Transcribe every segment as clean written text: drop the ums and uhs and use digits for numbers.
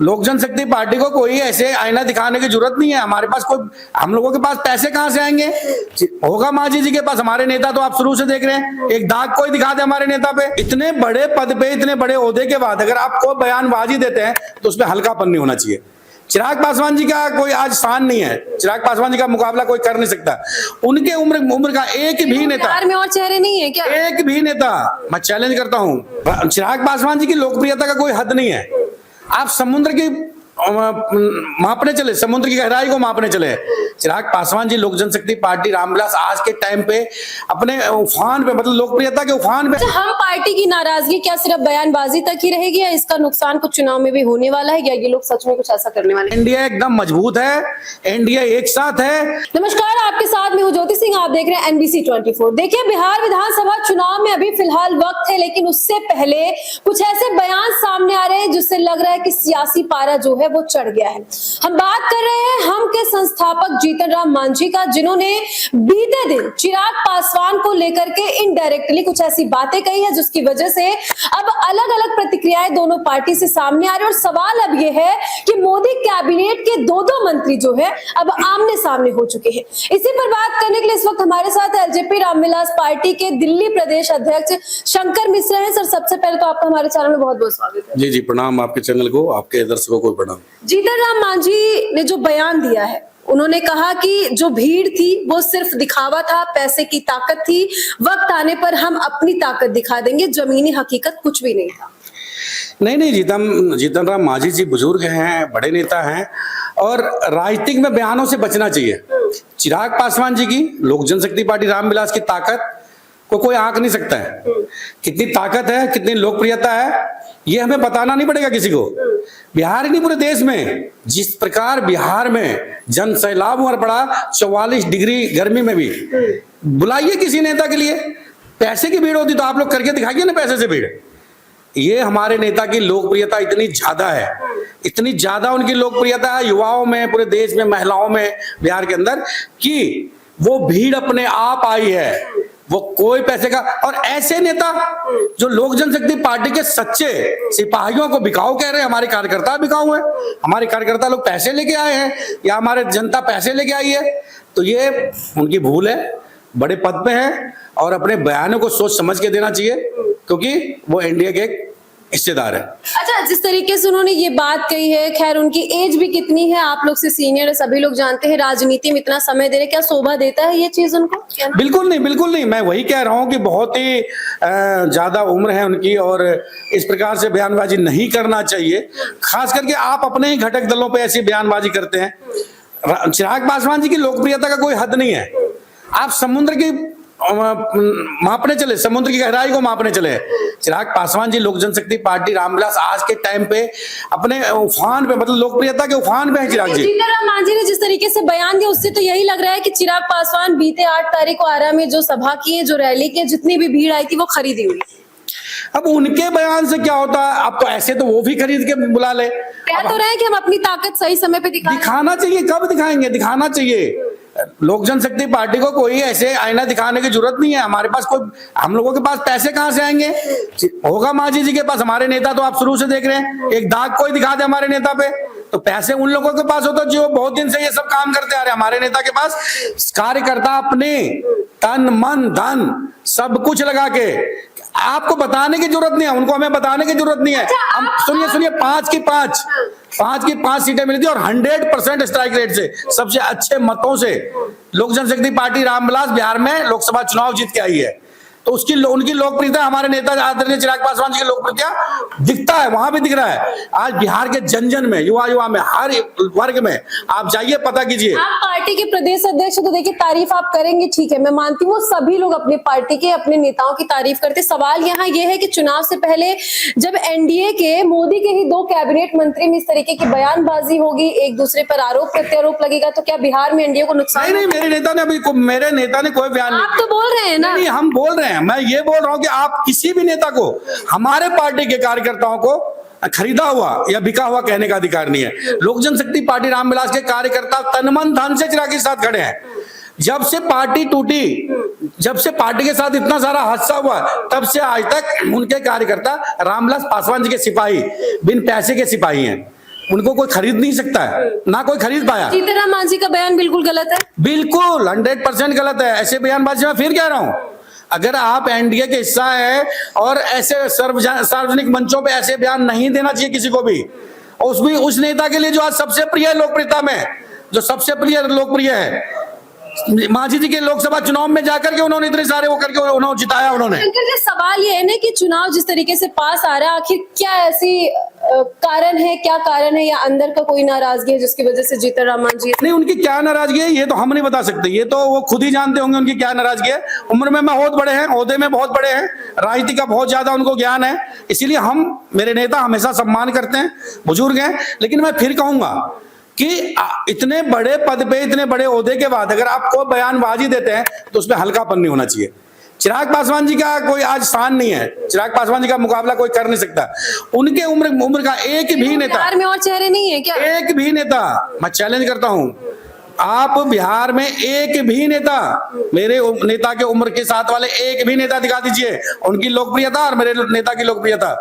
लोक जनशक्ति पार्टी को कोई ऐसे आईना दिखाने की जरूरत नहीं है। हमारे पास कोई, हम लोगों के पास पैसे कहां से आएंगे? होगा मांझी जी के पास। हमारे नेता तो आप शुरू से देख रहे हैं, एक दाग कोई दिखा दे हमारे नेता पे। इतने बड़े पद पे, इतने बड़े ओहदे के बाद अगर आपको बयानबाजी देते हैं तो उसमें हल्कापन नहीं होना चाहिए। चिराग पासवान जी का कोई आज स्थान नहीं है, चिराग पासवान जी का मुकाबला कोई कर नहीं सकता। उनके उम्र का एक भी नेता, बिहार में और चेहरे नहीं है क्या? एक भी नेता, मैं चैलेंज करता हूं, चिराग पासवान जी की लोकप्रियता का कोई हद नहीं है। आप समुद्र की मापने चले, समुद्र की गहराई को मापने चले। चिराग पासवान जी लोक जनशक्ति पार्टी रामविलास आज के टाइम पे अपने उफान पे, मतलब लोकप्रियता के उफान पे। हम पार्टी की नाराजगी क्या सिर्फ बयानबाजी तक ही रहेगी या इसका नुकसान कुछ चुनाव में भी होने वाला है, या ये लोग सच में कुछ ऐसा करने वाले हैं? इंडिया एकदम मजबूत है, इंडिया एक साथ है। नमस्कार, आपके साथ में हूं ज्योति सिंह, आप देख रहे हैं NBC 24। देखिए, बिहार विधानसभा चुनाव में अभी फिलहाल वक्त है, लेकिन उससे पहले कुछ ऐसे बयान सामने आ रहे हैं जिससे लग रहा है कि सियासी पारा जो है वो चढ़ गया है। हम बात कर रहे हैं हम के संस्थापक जीतन राम मांझी का, जिन्होंने बीते दिन चिराग पासवान को लेकर के इनडायरेक्टली कुछ ऐसी बातें कही है जिसकी वजह से अब अलग अलग प्रतिक्रियाएं दोनों पार्टी से सामने आ रही है। और सवाल अब यह है कि मोदी कैबिनेट के दो मंत्री जो है अब आमने सामने हो चुके हैं। इसी पर बात करने के लिए इस वक्त हमारे साथ LJP रामविलास पार्टी के दिल्ली प्रदेश अध्यक्ष शंकर मिश्रा हैं। सर, सबसे पहले तो आपका हमारे चैनल में बहुत बहुत स्वागत है। जी जी, प्रणाम आपके चैनल को, आपके दर्शकों को प्रणाम। जीतन राम मांझी ने जो बयान दिया है, उन्होंने कहा कि जो भीड़ थी वो सिर्फ दिखावा था, पैसे की ताकत थी, वक्त आने पर हम अपनी ताकत दिखा देंगे, जमीनी हकीकत कुछ भी नहीं था। नहीं, जीतन राम मांझी जी बुजुर्ग हैं, बड़े नेता हैं और राजनीतिक में बयानों से बचना चाहिए। चिराग पासवान जी की लोक जनशक्ति पार्टी रामविलास की ताकत को कोई आंक नहीं सकता है। कितनी ताकत है, कितनी लोकप्रियता है, ये हमें बताना नहीं पड़ेगा किसी को। बिहार ही नहीं, पूरे देश में जिस प्रकार बिहार में जन सैलाब उमड़ पड़ा 44 डिग्री गर्मी में भी, बुलाइए किसी नेता के लिए। पैसे की भीड़ होती तो आप लोग करके दिखाइए ना, पैसे से भीड़। ये हमारे नेता की लोकप्रियता इतनी ज्यादा है, इतनी ज्यादा उनकी लोकप्रियता है युवाओं में, पूरे देश में, महिलाओं में, बिहार के अंदर, कि वो भीड़ अपने आप आई है। वो कोई पैसे का, और ऐसे नेता जो लोक जनशक्ति पार्टी के सच्चे सिपाहियों को बिकाऊ कह रहे हैं, हमारे कार्यकर्ता बिकाऊ है, हमारे कार्यकर्ता लोग पैसे लेके आए हैं या हमारे जनता पैसे लेके आई है, तो ये उनकी भूल है। बड़े पद पे हैं और अपने बयानों को सोच समझ के देना चाहिए, क्योंकि वो इंडिया के एक हिस्सेदार है। अच्छा, जिस तरीके से उन्होंने ये बात कही है, खैर उनकी एज भी कितनी है, आप लोग से सीनियर है, सभी लोग जानते हैं, राजनीति में इतना समय दे रहे, क्या शोभा देता है ये चीज उनको? बिल्कुल नहीं, बिल्कुल नहीं। मैं वही कह रहा हूँ कि बहुत ही ज्यादा उम्र है उनकी और इस प्रकार से बयानबाजी नहीं करना चाहिए। खास करके आप अपने ही घटक दलों पे ऐसी बयानबाजी करते हैं। चिराग पासवान जी की लोकप्रियता का कोई हद नहीं है। आप समुद्र की मापने चले, समुद्र की गहराई को मापने चले। चिराग पासवान जी लोक जनशक्ति पार्टी रामविलास आज के टाइम पे अपने उफान पे, मतलब लोकप्रियता के उफान पे है चिराग जी। जीतन राम मांझी ने जिस तरीके से बयान दिया, उससे तो यही लग रहा है कि चिराग पासवान बीते 8 तारीख को आरा में जो सभा की है, जो रैली की, जितनी भी भीड़ आई थी वो खरीदी हुई। अब उनके बयान से क्या होता है? आप तो ऐसे तो वो भी खरीद के बुला ले। कह तो रहे हैं कि हम अपनी ताकत सही समय पे दिखाना चाहिए। कब दिखाएंगे? दिखाना चाहिए। लोक जनशक्ति पार्टी को कोई ऐसे आईना दिखाने की जरूरत नहीं है। हमारे पास कोई, हम लोगों के पास पैसे कहां से आएंगे? होगा मांझी जी के पास। हमारे नेता तो आप शुरू से देख रहे हैं, एक दाग कोई दिखा दे हमारे नेता पे, तो पैसे उन लोगों के पास होता जो बहुत दिन से ये सब काम करते आ रहे हैं। हमारे नेता के पास कार्यकर्ता अपने तन मन धन सब कुछ लगा के, आपको बताने की जरूरत नहीं है, उनको हमें बताने की जरूरत नहीं है। हम सुनिए 5 की 5 सीटें मिली थी और 100% स्ट्राइक रेट से, सबसे अच्छे मतों से लोक जनशक्ति पार्टी रामविलास बिहार में लोकसभा चुनाव जीत के आई है। तो उनकी लोकप्रियता, हमारे नेता आदरणीय चिराग पासवान जी की लोकप्रियता दिखता है, वहां भी दिख रहा है। आज बिहार के जन में, युवा में, हर वर्ग में आप जाइए, पता कीजिए। आप पार्टी के प्रदेश अध्यक्ष, तो देखिए तारीफ आप करेंगे, ठीक है, मैं मानती हूँ, सभी लोग अपनी पार्टी के अपने नेताओं की तारीफ करते। सवाल यहाँ ये है कि चुनाव से पहले जब NDA के मोदी के ही 2 कैबिनेट मंत्री में इस तरीके की बयानबाजी होगी, एक दूसरे पर आरोप प्रत्यारोप लगेगा, तो क्या बिहार में NDA को नुकसान? नहीं, मेरे नेता ने कोई बयान नहीं। आप तो बोल रहे हैं ना। नहीं, हम बोल रहे हैं। मैं ये बोल रहा हूं कि आप किसी भी नेता को, हमारे पार्टी के कार्यकर्ताओं को खरीदा हुआ या बिका हुआ कहने का अधिकार नहीं है। लोक जनशक्ति पार्टी रामविलास के कार्यकर्ता तन मन धन से चिराग के साथ खड़े हैं। जब से पार्टी टूटी, जब से पार्टी के साथ इतना सारा हादसा हुआ, तब से आज तक उनके कार्यकर्ता रामविलास पासवान जी के सिपाही, बिन पैसे के सिपाही हैं। उनको कोई खरीद नहीं सकता है, ना कोई खरीद पाया। जीतन राम मांझी का बयान बिल्कुल गलत है। बिल्कुल 100% गलत है। ऐसे बयानबाजी मैं फिर कह रहा हूं, अगर आप एनडीए के हिस्सा है और ऐसे सार्वजनिक मंचों पे ऐसे बयान नहीं देना चाहिए किसी को भी, और उसमें उस नेता के लिए जो आज सबसे प्रिय है लोकप्रियता में, जो सबसे प्रिय लोकप्रिय है, मांझी जी के लोकसभा चुनाव में जाकर के उन्होंने इतने सारे वो करके उन्होंने जिताया उन्होंने। शंकर जी, सवाल ये है ना कि चुनाव जिस तरीके से पास आ रहा है, आखिर क्या ऐसी कारण है, क्या कारण है, या अंदर का कोई नाराजगी है जिसकी वजह से जीतन राम मांझी? नहीं, उनकी क्या नाराजगी है ये तो हम नहीं बता सकते, ये तो वो खुद ही जानते होंगे उनकी क्या नाराजगी है। उम्र में बहुत बड़े हैं, ओहदे में बहुत बड़े हैं, राजनीति का बहुत ज्यादा उनको ज्ञान है, इसीलिए हम मेरे नेता हमेशा सम्मान करते हैं, बुजुर्ग हैं। लेकिन मैं फिर कहूंगा कि इतने बड़े पद पे, इतने बड़े ओहदे के बाद अगर आप कोई बयानबाजी देते हैं तो उसमें हल्कापन नहीं होना चाहिए। चिराग पासवान जी का कोई आज स्थान नहीं है, चिराग पासवान जी का मुकाबला कोई कर नहीं सकता। उनके उम्र का एक भी नेता, बिहार में और चेहरे नहीं है क्या? एक भी नेता, मैं चैलेंज करता हूं, आप बिहार में एक भी नेता, मेरे नेता के उम्र के साथ वाले एक भी नेता दिखा दीजिए, उनकी लोकप्रियता और मेरे नेता की लोकप्रियता,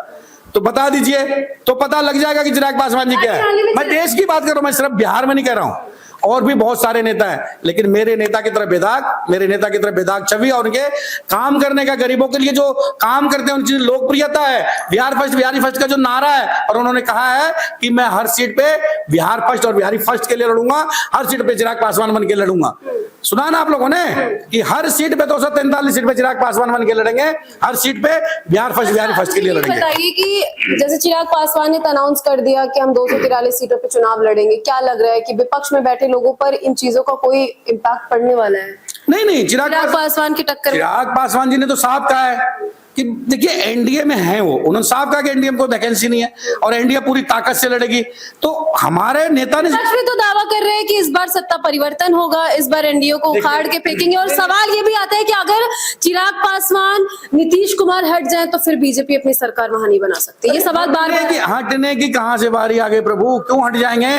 तो बता दीजिए, तो पता लग जाएगा कि चिराग पासवान जी क्या है। मैं देश की बात कर रहा हूं, मैं सिर्फ बिहार में नहीं कह रहा हूं, और भी बहुत सारे नेता हैं, लेकिन मेरे नेता की तरफ बेदाग, मेरे नेता की तरफ बेदाग छवि और उनके काम करने का, गरीबों के लिए जो काम करते हैं उनकी लोकप्रियता है, बिहार फर्स्ट बिहारी फर्स्ट का जो नारा है, और उन्होंने कहा है कि मैं हर सीट पे बिहार फर्स्ट और बिहारी फर्स्ट के लिए लड़ूंगा, हर सीट पे चिराग पासवान बन के लड़ूंगा। सुना ना आप लोगों ने कि हर सीट पे 243 सीट पे चिराग पासवान बन के लड़ेंगे, हर सीट पे बिहार फर्स्ट बिहारी फर्स्ट के लिए लड़ेंगे। बताइए कि जैसे चिराग पासवान ने अनाउंस कर दिया कि हम 243 सीटों पे चुनाव लड़ेंगे, क्या लग रहा है कि विपक्ष में बैठे लोगों पर इन चीजों का कोई इम्पैक्ट पड़ने वाला है? नहीं, चिराग पासवान की टक्कर, चिराग पासवान जी ने तो साफ कहा है कि देखिए एनडीए में है, वो उन्होंने साफ कहा कि एनडीए में कोई वैकेंसी नहीं है और एनडीए पूरी ताकत से लड़ेगी। तो हमारे नेता ने तो दावा कर रहे हैं कि इस बार सत्ता परिवर्तन होगा, इस बार एनडीए को उखाड़ के फेंकेंगे, और सवाल ये भी आता है कि अगर चिराग पासवान नीतीश कुमार हट जाए तो फिर बीजेपी अपनी सरकार वहां नहीं बना सकती। ये सवाल बार बार हटने की कहां से बारी आ गई प्रभु, क्यों हट जाएंगे?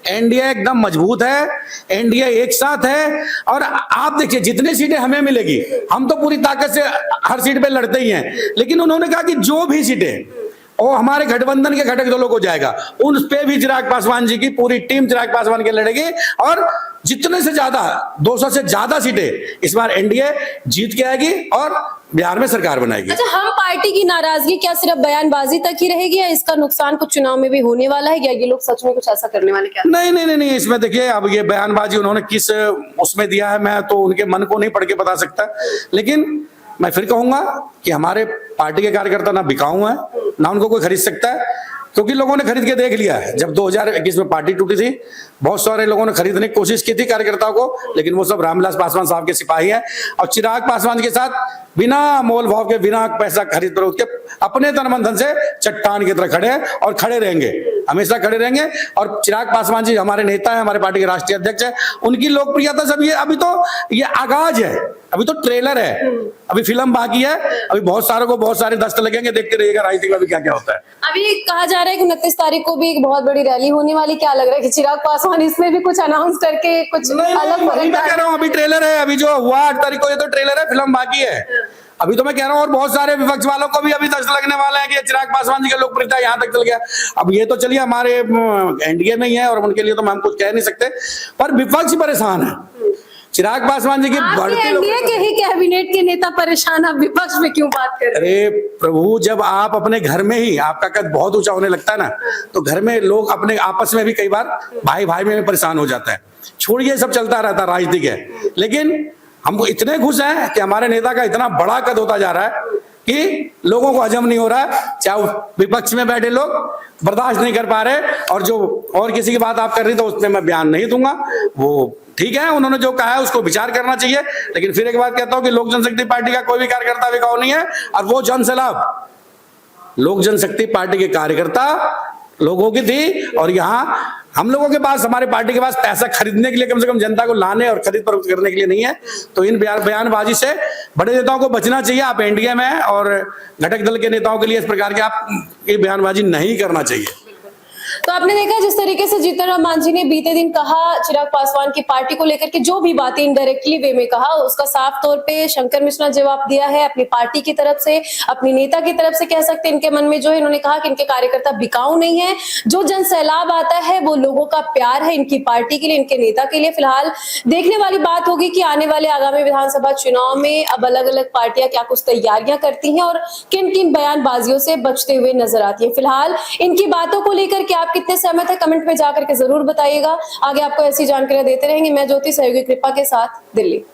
एनडीए एकदम मजबूत है, एनडीए एक साथ है, और आप देखिए जितनी सीटें हमें मिलेगी हम तो पूरी ताकत से हर सीट पे लड़ते ही हैं, लेकिन उन्होंने कहा कि जो भी सीटें और हमारे गठबंधन के घटक दलों को जाएगा उन पे भी चिराग पासवान जी की पूरी टीम चिराग पासवान के लड़ेगी, और जितने से ज्यादा 200 से ज्यादा सीटें इस बार एनडीए जीत के आएगी और बिहार में सरकार बनाएगी। अच्छा, हम पार्टी की नाराजगी क्या सिर्फ बयानबाजी तक ही रहेगी, या इसका नुकसान कुछ चुनाव में भी होने वाला है, या ये लोग सच में कुछ ऐसा करने वाले क्या? नहीं, इसमें देखिए अब ये बयानबाजी उन्होंने किस उसमें दिया है, मैं तो उनके मन को नहीं पढ़ के बता सकता, लेकिन मैं फिर कहूंगा कि हमारे पार्टी के कार्यकर्ता ना बिकाऊ हैं, ना उनको कोई खरीद सकता है, क्योंकि लोगों ने खरीद के देख लिया है। जब 2021 में पार्टी टूटी थी, बहुत सारे लोगों ने खरीदने की कोशिश की थी कार्यकर्ताओं को, लेकिन वो सब रामविलास पासवान साहब के सिपाही हैं, और चिराग पासवान के साथ बिना मोल भाव के, बिना पैसा खरीद पर के अपने तन मन धन से चट्टान की तरह खड़े हैं और खड़े रहेंगे, हमेशा खड़े रहेंगे। और चिराग पासवान जी हमारे नेता है, हमारे पार्टी के राष्ट्रीय अध्यक्ष है, उनकी लोकप्रियता सब ये अभी तो ये आगाज है, अभी तो ट्रेलर है, अभी फिल्म बाकी है, अभी बहुत सारों को बहुत सारे दस्त लगेंगे, देखते रहिएगा राजनीति में भी क्या क्या होता है। अभी कहा जा रहा है कि 29 तारीख को भी एक बहुत बड़ी रैली होने वाली, क्या लग रहा है कि चिराग पासवान इसमें भी कुछ अनाउंस करके कुछ अलग? मैं कह रहा हूँ अभी ट्रेलर है, अभी जो हुआ 8 तारीख को ये तो ट्रेलर है, फिल्म बाकी है। अभी तो मैं कह रहा हूँ, और बहुत सारे विपक्ष वालों को भी अभी दस्त लगने वाला है कि चिराग पासवान जी का लोकप्रियता यहाँ तक चल गया। अब ये तो चलिए हमारे एनडीए में ही है और उनके लिए तो हम कुछ कह नहीं सकते, पर विपक्ष परेशान है चिराग पासवान जी की बढ़ती। एनडीए के ही कैबिनेट के नेता परेशान, अब विपक्ष में क्यों बात कर रहे हैं? अरे प्रभु, जब आप अपने घर में ही आपका कद बहुत ऊंचा होने लगता है ना, तो घर में लोग अपने आपस में भी कई बार भाई भाई में परेशान हो जाता है। छोड़िए, सब चलता रहता है राजनीति के, लेकिन हमको इतने खुश हैं कि हमारे नेता का इतना बड़ा कद होता जा रहा है कि लोगों को हजम नहीं हो रहा है, चाहे विपक्ष में बैठे लोग बर्दाश्त नहीं कर पा रहे। और जो और किसी की बात आप कर रही तो उसमें मैं बयान नहीं दूंगा, वो ठीक है, उन्होंने जो कहा है उसको विचार करना चाहिए, लेकिन फिर एक बात कहता हूं कि लोक जनशक्ति पार्टी का कोई भी कार्यकर्ता बिकाऊ नहीं है, और वो जन सलाह लोक जनशक्ति पार्टी के कार्यकर्ता लोगों की थी, और यहाँ हम लोगों के पास, हमारे पार्टी के पास पैसा खरीदने के लिए, कम से कम जनता को लाने और खरीद फरोख्त करने के लिए नहीं है। तो इन बयानबाजी से बड़े नेताओं को बचना चाहिए। आप एनडीए में और घटक दल के नेताओं के लिए इस प्रकार के आप ये बयानबाजी नहीं करना चाहिए। तो आपने देखा जिस तरीके से जीतन राम मांझी ने बीते दिन कहा चिराग पासवान की पार्टी को लेकर के जो भी बातें इनडायरेक्टली वे में कहा, उसका साफ तौर पे शंकर मिश्रा ने जवाब दिया है अपनी पार्टी की तरफ से, अपनी नेता की तरफ से कह सकते हैं। इनके मन में जो है इन्होंने कहा कि इनके कार्यकर्ता बिकाऊ नहीं है, जो जन सैलाब आता है वो लोगों का प्यार है इनकी पार्टी के लिए, इनके नेता के लिए। फिलहाल देखने वाली बात होगी कि आने वाले आगामी विधानसभा चुनाव में अब अलग अलग पार्टियां क्या कुछ तैयारियां करती हैं और किन किन बयानबाजियों से बचते हुए नजर आती है। फिलहाल इनकी बातों को लेकर के आप कितने सहमत है कमेंट में जाकर के जरूर बताइएगा। आगे आपको ऐसी जानकारी देते रहेंगे। मैं ज्योति, सहयोगी कृपा के साथ, दिल्ली।